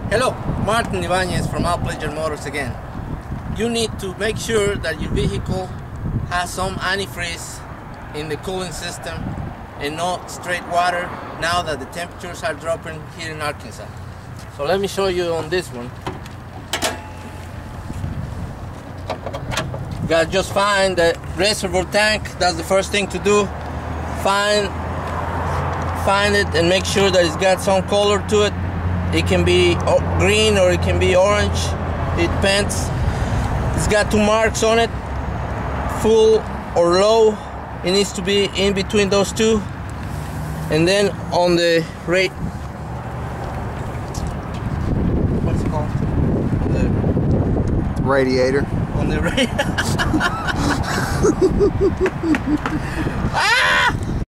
Hello, Martin Ibanez from All Pleasure Motors again. You need to make sure that your vehicle has some antifreeze in the cooling system and not straight water now that the temperatures are dropping here in Arkansas. So let me show you on this one. You gotta just find the reservoir tank. That's the first thing to do. Find it and make sure that it's got some color to it. It can be green or it can be orange. It depends. It's got two marks on it, full or low. It needs to be in between those two. And then on the what's it called? The radiator. On the radiator. Ah!